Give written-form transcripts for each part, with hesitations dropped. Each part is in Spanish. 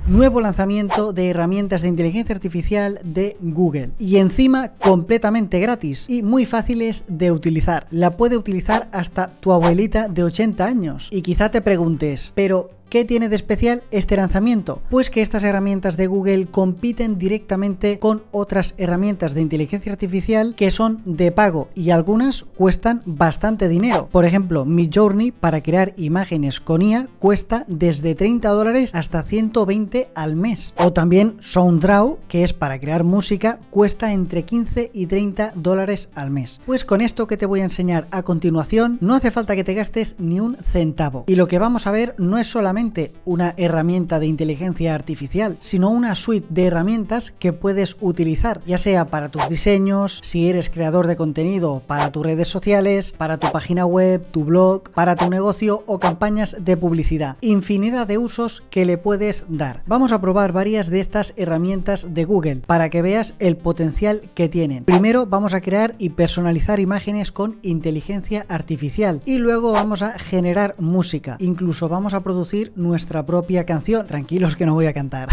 Nuevo lanzamiento de herramientas de inteligencia artificial de Google. Y encima completamente gratis y muy fáciles de utilizar. La puede utilizar hasta tu abuelita de 80 años. Y quizá te preguntes, pero ¿qué tiene de especial este lanzamiento? Pues que estas herramientas de Google compiten directamente con otras herramientas de inteligencia artificial que son de pago y algunas cuestan bastante dinero. Por ejemplo, Midjourney para crear imágenes con IA cuesta desde $30 hasta 120 al mes. O también SoundDraw, que es para crear música, cuesta entre 15 y $30 al mes. Pues con esto que te voy a enseñar a continuación, no hace falta que te gastes ni un centavo. Y lo que vamos a ver no es solamente una herramienta de inteligencia artificial, sino una suite de herramientas que puedes utilizar, ya sea para tus diseños, si eres creador de contenido, para tus redes sociales, para tu página web, tu blog, para tu negocio o campañas de publicidad. Infinidad de usos que le puedes dar. Vamos a probar varias de estas herramientas de Google para que veas el potencial que tienen. Primero vamos a crear y personalizar imágenes con inteligencia artificial y luego vamos a generar música. Incluso vamos a producir nuestra propia canción. Tranquilos que no voy a cantar.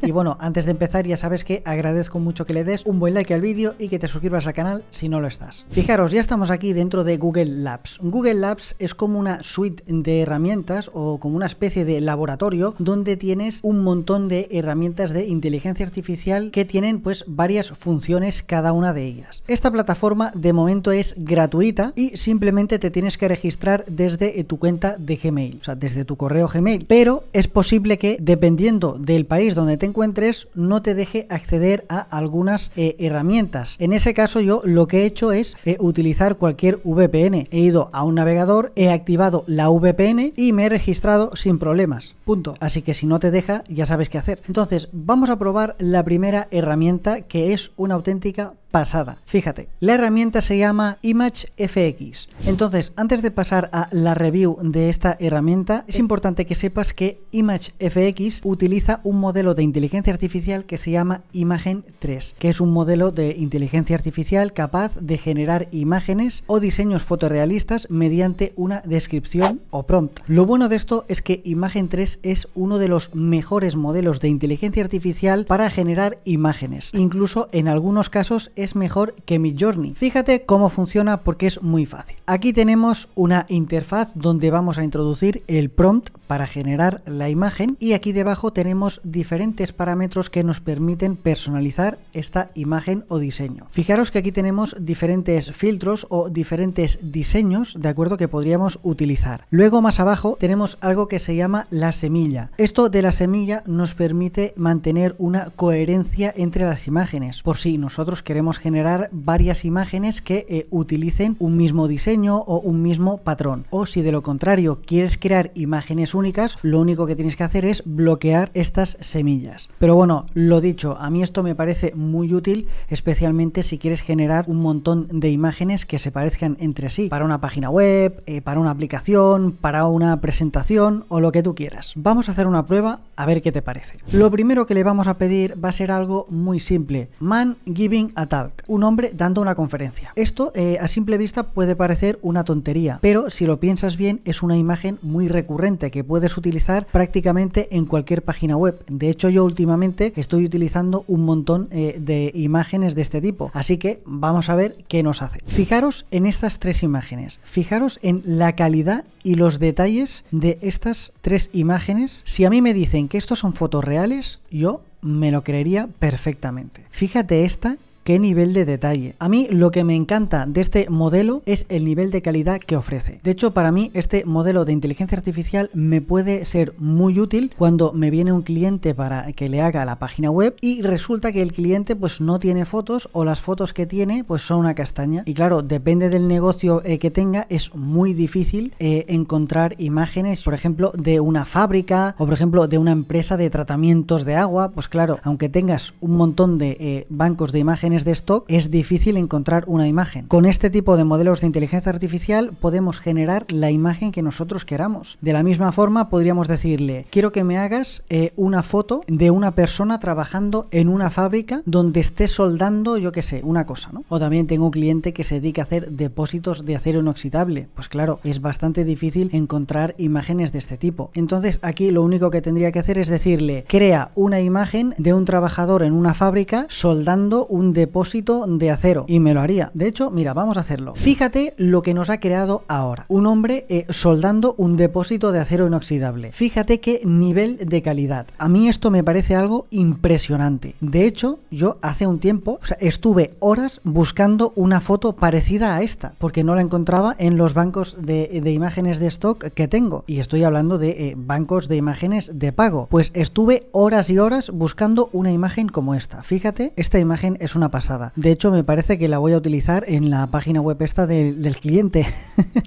Y bueno, antes de empezar ya sabes que agradezco mucho que le des un buen like al vídeo y que te suscribas al canal si no lo estás. Fijaros, ya estamos aquí dentro de Google Labs. Google Labs es como una suite de herramientas o como una especie de laboratorio donde tienes un montón de herramientas de inteligencia artificial que tienen pues varias funciones cada una de ellas. Esta plataforma de momento es gratuita y simplemente te tienes que registrar desde tu cuenta de Gmail, o sea, desde tu correo Gmail. Pero es posible que, dependiendo del país donde te encuentres, no te deje acceder a algunas herramientas. En ese caso yo lo que he hecho es utilizar cualquier VPN. He ido a un navegador, he activado la VPN y me he registrado sin problemas. Punto. Así que si no te deja, ya sabes qué hacer. Entonces, vamos a probar la primera herramienta, que es una auténtica pasada. Fíjate, la herramienta se llama ImageFX. Entonces, antes de pasar a la review de esta herramienta, es importante que sepas que ImageFX utiliza un modelo de inteligencia artificial que se llama Imagen 3, que es un modelo de inteligencia artificial capaz de generar imágenes o diseños fotorrealistas mediante una descripción o prompt. Lo bueno de esto es que Imagen 3 es uno de los mejores modelos de inteligencia artificial para generar imágenes. Incluso en algunos casos es mejor que Midjourney. Fíjate cómo funciona porque es muy fácil. Aquí tenemos una interfaz donde vamos a introducir el prompt para generar la imagen y aquí debajo tenemos diferentes parámetros que nos permiten personalizar esta imagen o diseño. Fijaros que aquí tenemos diferentes filtros o diferentes diseños, de acuerdo, que podríamos utilizar. Luego más abajo tenemos algo que se llama la semilla. Esto de la semilla nos permite mantener una coherencia entre las imágenes, por si nosotros queremos generar varias imágenes que utilicen un mismo diseño o un mismo patrón. O si de lo contrario quieres crear imágenes únicas, lo único que tienes que hacer es bloquear estas semillas. Pero bueno, lo dicho, a mí esto me parece muy útil, especialmente si quieres generar un montón de imágenes que se parezcan entre sí, para una página web, para una aplicación, para una presentación o lo que tú quieras. Vamos a hacer una prueba a ver qué te parece. Lo primero que le vamos a pedir va a ser algo muy simple: Man giving a talk, un hombre dando una conferencia. Esto a simple vista puede parecer una tontería, pero si lo piensas bien es una imagen muy recurrente que puedes utilizar prácticamente en cualquier página web. De hecho, yo últimamente estoy utilizando un montón de imágenes de este tipo, así que vamos a ver qué nos hace. Fijaros en estas tres imágenes, fijaros en la calidad y los detalles de estas tres imágenes. Si a mí me dicen que estos son fotos reales, yo me lo creería perfectamente. Fíjate esta, qué nivel de detalle. A mí lo que me encanta de este modelo es el nivel de calidad que ofrece. De hecho, para mí este modelo de inteligencia artificial me puede ser muy útil cuando me viene un cliente para que le haga la página web y resulta que el cliente pues no tiene fotos o las fotos que tiene pues son una castaña. Y claro, depende del negocio que tenga, es muy difícil encontrar imágenes, por ejemplo, de una fábrica o por ejemplo de una empresa de tratamientos de agua. Pues claro, aunque tengas un montón de bancos de imágenes imágenes de stock es difícil encontrar una imagen. Con este tipo de modelos de inteligencia artificial podemos generar la imagen que nosotros queramos. De la misma forma podríamos decirle, quiero que me hagas una foto de una persona trabajando en una fábrica donde esté soldando, yo qué sé, una cosa, ¿no? O también tengo un cliente que se dedica a hacer depósitos de acero inoxidable. Pues claro, es bastante difícil encontrar imágenes de este tipo. Entonces aquí lo único que tendría que hacer es decirle, crea una imagen de un trabajador en una fábrica soldando un depósito de acero, y me lo haría. De hecho, mira, vamos a hacerlo. Fíjate lo que nos ha creado ahora. Un hombre soldando un depósito de acero inoxidable. Fíjate qué nivel de calidad. A mí esto me parece algo impresionante. De hecho, yo hace un tiempo, estuve horas buscando una foto parecida a esta, porque no la encontraba en los bancos de imágenes de stock que tengo. Y estoy hablando de bancos de imágenes de pago. Pues estuve horas y horas buscando una imagen como esta. Fíjate, esta imagen es una pasada. De hecho, me parece que la voy a utilizar en la página web esta del cliente.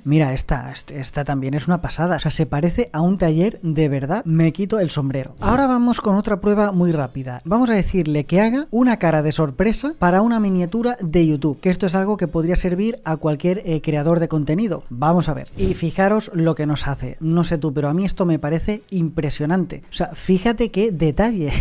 Mira, esta también es una pasada. O sea, se parece a un taller de verdad. Me quito el sombrero. Ahora vamos con otra prueba muy rápida. Vamos a decirle que haga una cara de sorpresa para una miniatura de YouTube, que esto es algo que podría servir a cualquier creador de contenido. Vamos a ver. Y fijaros lo que nos hace. No sé tú, pero a mí esto me parece impresionante. O sea, fíjate qué detalle.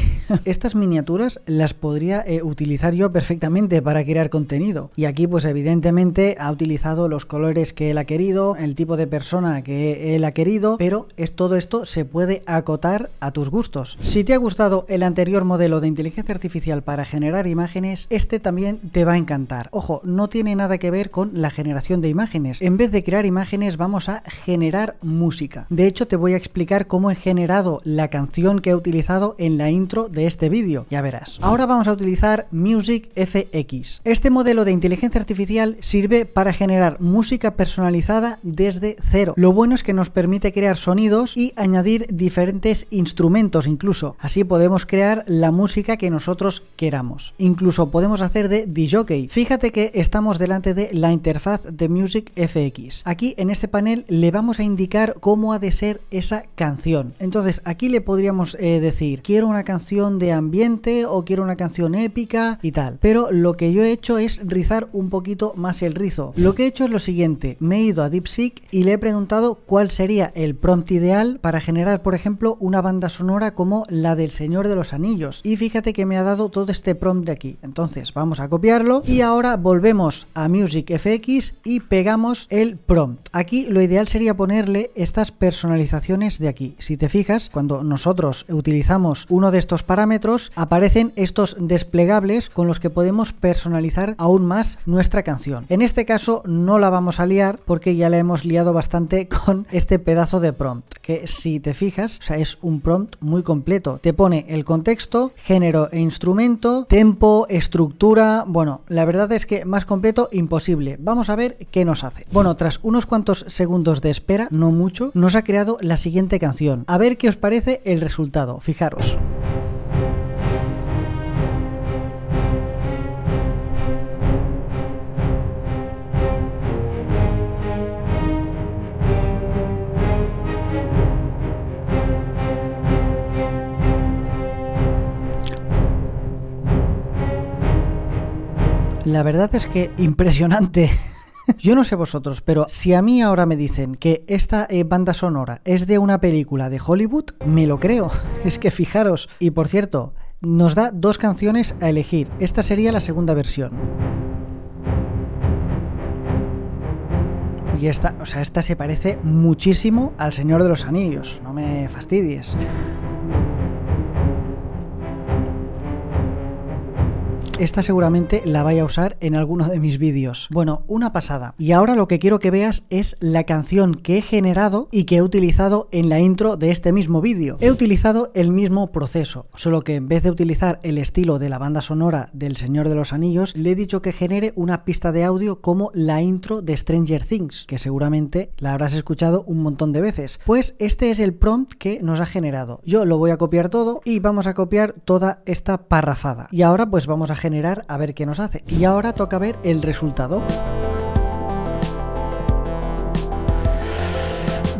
Estas miniaturas las podría utilizar yo perfectamente para crear contenido. Y aquí, pues evidentemente ha utilizado los colores que él ha querido, el tipo de persona que él ha querido, pero todo esto se puede acotar a tus gustos. Si te ha gustado el anterior modelo de inteligencia artificial para generar imágenes, este también te va a encantar. Ojo, no tiene nada que ver con la generación de imágenes. En vez de crear imágenes, vamos a generar música. De hecho, te voy a explicar cómo he generado la canción que he utilizado en la intro de este vídeo. Ya verás. Ahora vamos a utilizar Music FX. Este modelo de inteligencia artificial sirve para generar música personalizada desde cero. Lo bueno es que nos permite crear sonidos y añadir diferentes instrumentos incluso. Así podemos crear la música que nosotros queramos. Incluso podemos hacer de DJ. Fíjate que estamos delante de la interfaz de Music FX. Aquí en este panel le vamos a indicar cómo ha de ser esa canción. Entonces aquí le podríamos decir, quiero una canción de ambiente o quiero una canción épica y tal. Pero lo que yo he hecho es rizar un poquito más el rizo. Lo que he hecho es lo siguiente, me he ido a DeepSeek y le he preguntado cuál sería el prompt ideal para generar, por ejemplo, una banda sonora como la del Señor de los Anillos. Y fíjate que me ha dado todo este prompt de aquí. Entonces vamos a copiarlo y ahora volvemos a Music FX y pegamos el prompt. Aquí lo ideal sería ponerle estas personalizaciones de aquí. Si te fijas, cuando nosotros utilizamos uno de estos parámetros, aparecen estos desplegables con los que podemos personalizar aún más nuestra canción. En este caso no la vamos a liar porque ya la hemos liado bastante con este pedazo de prompt, que si te fijas, o sea, es un prompt muy completo. Te pone el contexto, género e instrumento, tempo, estructura. Bueno, la verdad es que más completo imposible. Vamos a ver qué nos hace. Bueno, tras unos cuantos segundos de espera, no mucho, nos ha creado la siguiente canción. A ver qué os parece el resultado. Fijaros. La verdad es que impresionante. Yo no sé vosotros, pero si a mí ahora me dicen que esta banda sonora es de una película de Hollywood, me lo creo. Es que fijaros. Y por cierto, nos da dos canciones a elegir. Esta sería la segunda versión. Y esta, o sea, esta se parece muchísimo al Señor de los Anillos. No me fastidies. Esta seguramente la vaya a usar en alguno de mis vídeos. Bueno, una pasada. Y ahora lo que quiero que veas es la canción que he generado y que he utilizado en la intro de este mismo vídeo. He utilizado el mismo proceso, solo que en vez de utilizar el estilo de la banda sonora del Señor de los Anillos, le he dicho que genere una pista de audio como la intro de Stranger Things, que seguramente la habrás escuchado un montón de veces. Pues este es el prompt que nos ha generado. Yo lo voy a copiar todo y vamos a copiar toda esta parrafada. Y ahora pues vamos a generar a ver qué nos hace. Y ahora toca ver el resultado.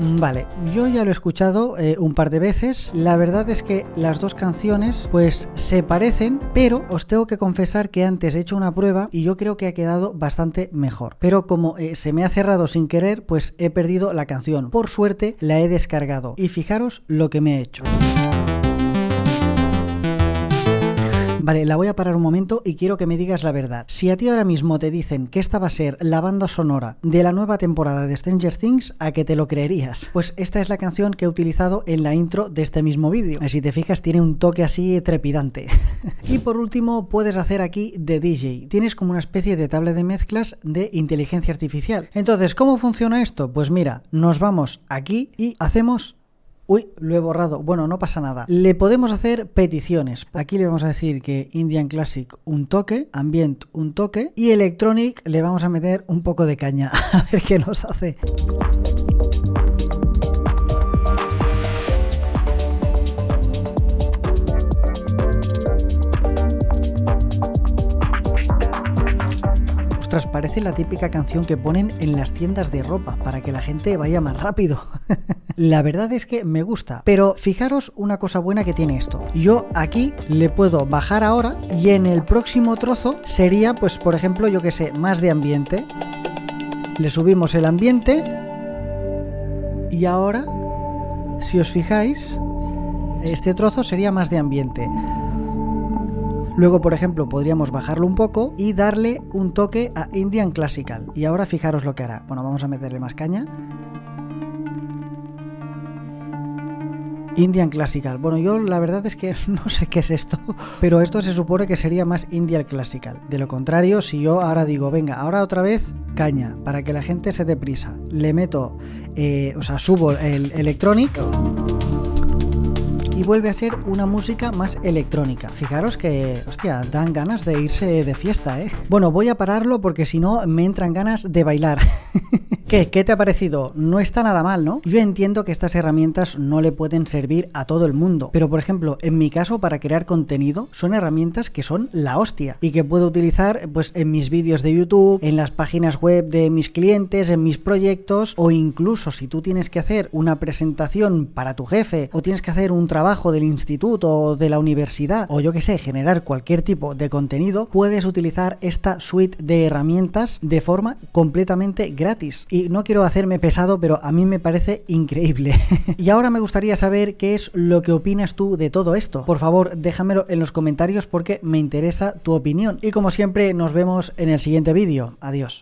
Vale, yo ya lo he escuchado un par de veces. La verdad es que las dos canciones pues se parecen, pero os tengo que confesar que antes he hecho una prueba y yo creo que ha quedado bastante mejor. Pero como se me ha cerrado sin querer, pues he perdido la canción. Por suerte la he descargado y fijaros lo que me he hecho. Vale, la voy a parar un momento y quiero que me digas la verdad. Si a ti ahora mismo te dicen que esta va a ser la banda sonora de la nueva temporada de Stranger Things, ¿a qué te lo creerías? Pues esta es la canción que he utilizado en la intro de este mismo vídeo. Si te fijas, tiene un toque así trepidante. Y por último, puedes hacer aquí de DJ. Tienes como una especie de tabla de mezclas de inteligencia artificial. Entonces, ¿cómo funciona esto? Pues mira, nos vamos aquí y hacemos... Uy, lo he borrado. Bueno, no pasa nada. Le podemos hacer peticiones. Aquí le vamos a decir que Indian Classic un toque, Ambient un toque y Electronic le vamos a meter un poco de caña. A ver qué nos hace. Ostras, parece la típica canción que ponen en las tiendas de ropa para que la gente vaya más rápido. La verdad es que me gusta, pero fijaros una cosa buena que tiene esto. Yo aquí le puedo bajar ahora y en el próximo trozo sería, pues por ejemplo, yo que sé, más de ambiente. Le subimos el ambiente y ahora, si os fijáis, este trozo sería más de ambiente. Luego, por ejemplo, podríamos bajarlo un poco y darle un toque a Indian Classical. Y ahora fijaros lo que hará. Bueno, vamos a meterle más caña. Indian Classical. Bueno, yo la verdad es que no sé qué es esto, pero esto se supone que sería más Indian Classical. De lo contrario, si yo ahora digo, venga, ahora otra vez caña, para que la gente se dé prisa, le meto, subo el Electronic y vuelve a ser una música más electrónica. Fijaros que, hostia, dan ganas de irse de fiesta, ¿eh? Bueno, voy a pararlo porque si no me entran ganas de bailar. ¿Qué te ha parecido? No está nada mal, ¿no? Yo entiendo que estas herramientas no le pueden servir a todo el mundo, pero por ejemplo, en mi caso, para crear contenido, son herramientas que son la hostia y que puedo utilizar pues en mis vídeos de YouTube, en las páginas web de mis clientes, en mis proyectos, o incluso si tú tienes que hacer una presentación para tu jefe o tienes que hacer un trabajo del instituto o de la universidad, o yo que sé, generar cualquier tipo de contenido, puedes utilizar esta suite de herramientas de forma completamente gratis. Y no quiero hacerme pesado, pero a mí me parece increíble. Y ahora me gustaría saber qué es lo que opinas tú de todo esto. Por favor, déjamelo en los comentarios porque me interesa tu opinión. Y como siempre, nos vemos en el siguiente vídeo. Adiós.